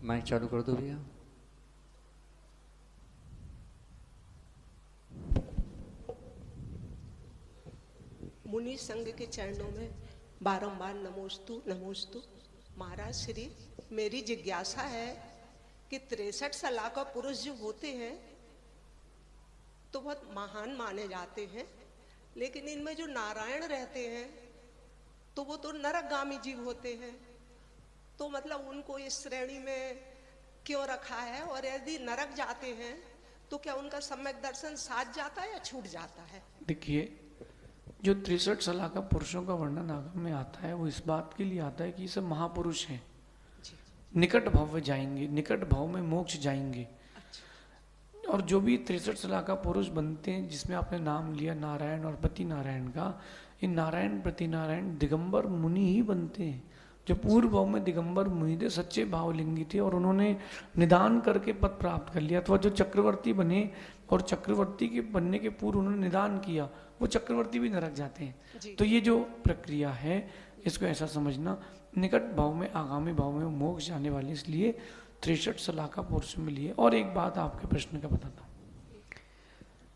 Mic चालू कर दो भैया। मुनि संघ के चरणों में बारंबार नमोस्तु नमोस्तु। महाराज श्री, मेरी जिज्ञासा है कि 63 साल का पुरुष जो होते हैं तो बहुत महान माने जाते हैं, लेकिन इनमें जो नारायण रहते हैं तो वो तो नरकगामी जीव होते हैं। तो मतलब उनको इस श्रेणी में क्यों रखा है, और यदि नरक जाते हैं तो क्या उनका सम्यक दर्शन साथ जाता है या छूट जाता है? देखिए, जो 63 साल का पुरुषों का वर्णन आगम में आता है वो इस बात के लिए आता है कि ये सब महापुरुष हैं, निकट भाव में जाएंगे, निकट भाव में मोक्ष जाएंगे। अच्छा। और जो भी 63 साल का पुरुष बनते हैं, जिसमें आपने नाम लिया नारायण और पति नारायण का, ये नारायण प्रति नारायण दिगंबर मुनि ही बनते हैं, जो पूर्व भाव में दिगंबर मुनि थे, सच्चे भावलिंगी थे, और उन्होंने निदान करके पद प्राप्त कर लिया। अथवा जो चक्रवर्ती बने और चक्रवर्ती के बनने के पूर्व उन्होंने निदान किया, वो चक्रवर्ती भी नरक जाते हैं। तो ये जो प्रक्रिया है, इसको ऐसा समझना, निकट भाव में आगामी भाव में मोक्ष जाने वाले, इसलिए 63 साल का पुरुष में लिए। और एक बात आपके प्रश्न का बताता हूँ,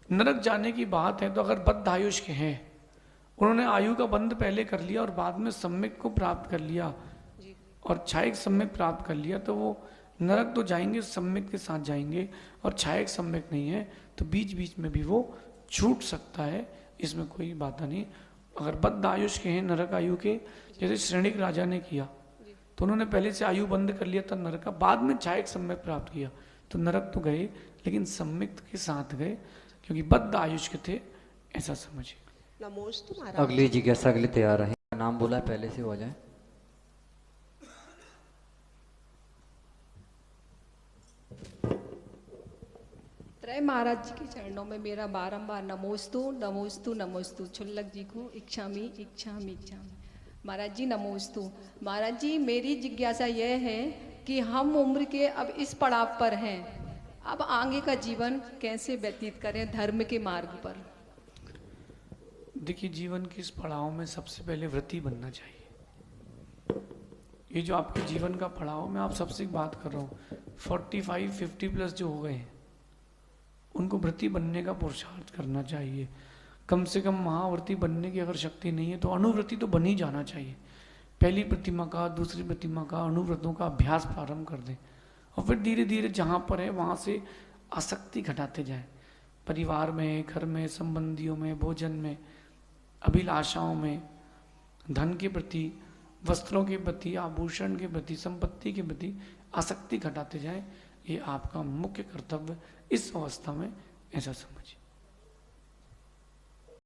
नरक जाने की बात है तो अगर बद्ध आयुष के हैं, उन्होंने आयु का बंध पहले कर लिया और बाद में सम्यक को प्राप्त कर लिया और छायक सम्यक प्राप्त कर लिया, तो वो नरक तो जाएंगे, सम्यक के साथ जाएंगे। और छायक सम्यक नहीं है तो बीच बीच में भी वो छूट सकता है, इसमें कोई बात नहीं। अगर बद्ध आयुष के हैं, नरक आयु के, जैसे श्रेणिक राजा ने किया, तो उन्होंने पहले से आयु बंद कर लिया था नरक का, बाद में छायक सम्यक प्राप्त किया, तो नरक तो गए लेकिन सम्यक के साथ गए, क्योंकि बद्ध आयुष के थे, ऐसा समझिए। नमोस्तु महाराज। अगली जिज्ञासा के लिए तैयार रहें। नाम बोला है, पहले से हो जाए। त्रय महाराज जी के चरणों में मेरा बारंबार नमोस्तु नमोस्तु नमोस्तु। छुल्लक जी को इच्छामी इच्छामी इच्छामी। महाराज जी नमोस्तु। महाराज जी, मेरी जिज्ञासा यह है कि हम उम्र के अब इस पड़ाव पर हैं, अब आगे का जीवन कैसे व्यतीत करें धर्म के मार्ग पर? देखिए, जीवन के इस पड़ाव में सबसे पहले व्रती बनना चाहिए। ये जो आपके जीवन का पड़ाव, मैं आप सबसे एक बात कर रहा हूँ, 45-50 प्लस जो हो गए हैं, उनको व्रती बनने का पुरुषार्थ करना चाहिए। कम से कम महाव्रती बनने की अगर शक्ति नहीं है तो अनुव्रती तो बन ही जाना चाहिए। पहली प्रतिमा का, दूसरी प्रतिमा का, अनुव्रतों का अभ्यास प्रारंभ कर दें, और फिर धीरे धीरे जहाँ पर है वहाँ से आसक्ति घटाते जाएं। परिवार में, घर में, संबंधियों में, भोजन में, अभिलाषाओं में, धन के प्रति, वस्त्रों के प्रति, आभूषण के प्रति, संपत्ति के प्रति आसक्ति घटाते जाएं। ये आपका मुख्य कर्तव्य इस अवस्था में, ऐसा समझिए।